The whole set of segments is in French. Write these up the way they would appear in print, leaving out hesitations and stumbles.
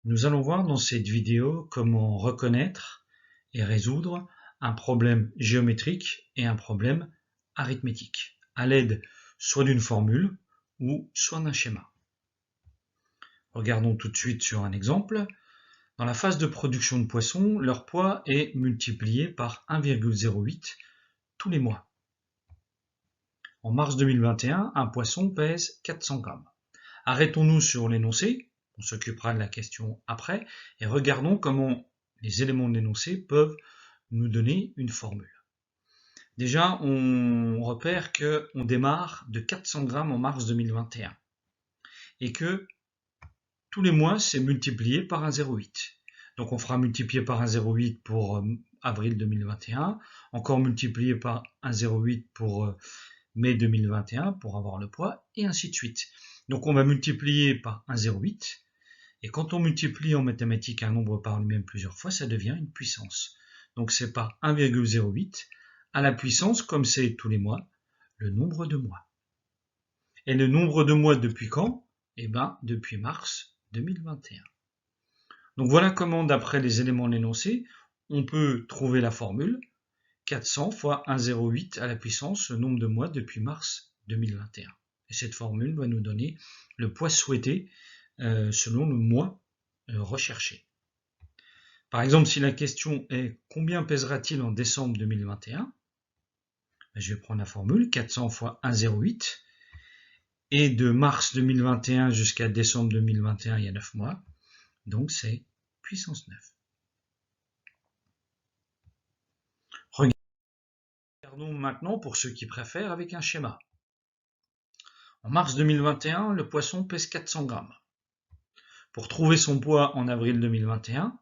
Nous allons voir dans cette vidéo comment reconnaître et résoudre un problème géométrique et un problème arithmétique à l'aide soit d'une formule ou soit d'un schéma. Regardons tout de suite sur un exemple. Dans la phase de production de poissons, leur poids est multiplié par 1,08 tous les mois. En mars 2021, un poisson pèse 400 grammes. Arrêtons-nous sur l'énoncé, on s'occupera de la question après, et regardons comment les éléments de l'énoncé peuvent nous donner une formule. Déjà, on repère qu'on démarre de 400 grammes en mars 2021 et que tous les mois, c'est multiplié par 1,08. Donc on fera multiplier par 1,08 pour avril 2021, encore multiplié par 1,08 pour mai 2021 pour avoir le poids, et ainsi de suite. Donc on va multiplier par 1,08, et quand on multiplie en mathématiques un nombre par lui-même plusieurs fois, ça devient une puissance. Donc c'est par 1,08 à la puissance, comme c'est tous les mois, le nombre de mois. Et le nombre de mois depuis quand? Eh bien, depuis mars 2021. Donc voilà comment, d'après les éléments de l'énoncé, on peut trouver la formule 400 fois 1,08 à la puissance, le nombre de mois depuis mars 2021. Et cette formule va nous donner le poids souhaité selon le mois recherché. Par exemple, si la question est combien pèsera-t-il en décembre 2021, je vais prendre la formule 400 fois 1,08, et de mars 2021 jusqu'à décembre 2021, il y a 9 mois, donc c'est puissance 9. Regardons maintenant, pour ceux qui préfèrent, avec un schéma. En mars 2021, le poisson pèse 400 grammes. Pour trouver son poids en avril 2021,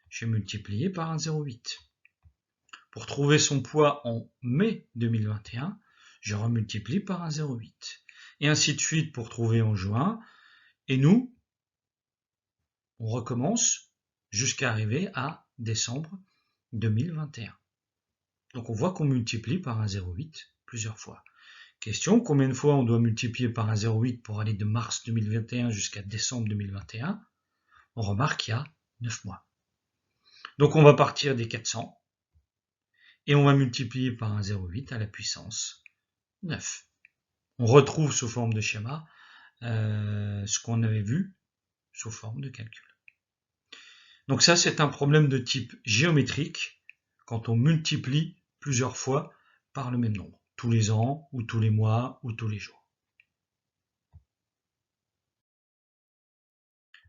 je vais multiplier par 1,08. Pour trouver son poids en mai 2021, je remultiplie par 1,08. Et ainsi de suite pour trouver en juin. Et nous, on recommence jusqu'à arriver à décembre 2021. Donc on voit qu'on multiplie par 1,08 plusieurs fois. Question, combien de fois on doit multiplier par 1,08 pour aller de mars 2021 jusqu'à décembre 2021? On remarque qu'il y a 9 mois. Donc on va partir des 400 et on va multiplier par 1,08 à la puissance 9. On retrouve sous forme de schéma ce qu'on avait vu sous forme de calcul. Donc ça, c'est un problème de type géométrique quand on multiplie plusieurs fois par le même nombre, tous les ans, ou tous les mois, ou tous les jours.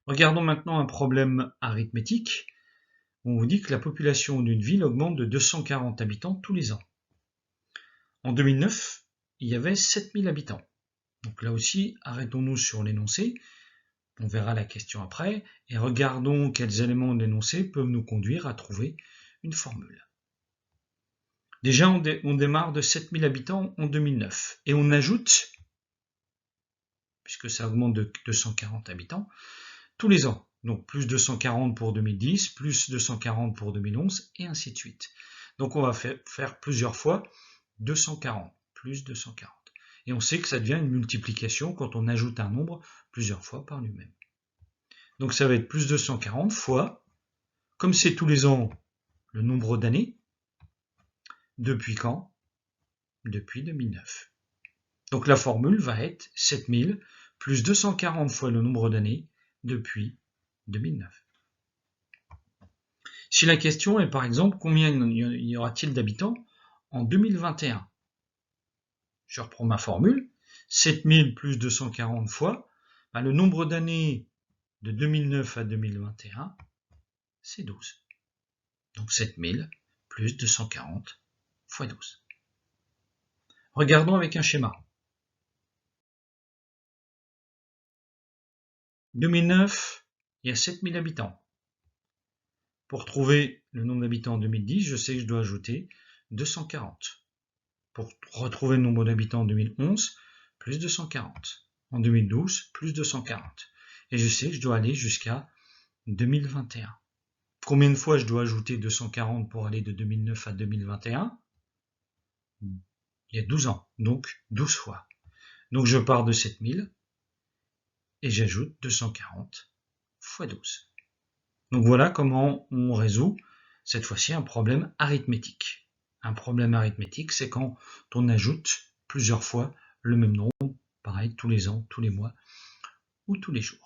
Regardons maintenant un problème arithmétique. On vous dit que la population d'une ville augmente de 240 habitants tous les ans. En 2009, il y avait 7000 habitants. Donc là aussi, arrêtons-nous sur l'énoncé. On verra la question après, et regardons quels éléments de l'énoncé peuvent nous conduire à trouver une formule. Déjà, on démarre de 7000 habitants en 2009, et on ajoute, puisque ça augmente de 240 habitants, tous les ans. Donc plus 240 pour 2010, plus 240 pour 2011, et ainsi de suite. Donc on va faire plusieurs fois 240, plus 240. Et on sait que ça devient une multiplication quand on ajoute un nombre plusieurs fois par lui-même. Donc ça va être plus 240 fois, comme c'est tous les ans, le nombre d'années. Depuis quand? Depuis 2009. Donc la formule va être 7000 plus 240 fois le nombre d'années depuis 2009. Si la question est par exemple combien y aura-t-il d'habitants en 2021, je reprends ma formule, 7000 plus 240 fois, le nombre d'années de 2009 à 2021, c'est 12. Donc 7000 plus 240 fois 12. Regardons avec un schéma. 2009, il y a 7000 habitants. Pour trouver le nombre d'habitants en 2010, je sais que je dois ajouter 240. Pour retrouver le nombre d'habitants en 2011, plus 240. En 2012, plus 240. Et je sais que je dois aller jusqu'à 2021. Combien de fois je dois ajouter 240 pour aller de 2009 à 2021? Il y a 12 ans, donc 12 fois. Donc je pars de 7000 et j'ajoute 240 fois 12. Donc voilà comment on résout cette fois-ci un problème arithmétique. Un problème arithmétique, c'est quand on ajoute plusieurs fois le même nombre, pareil, tous les ans, tous les mois ou tous les jours.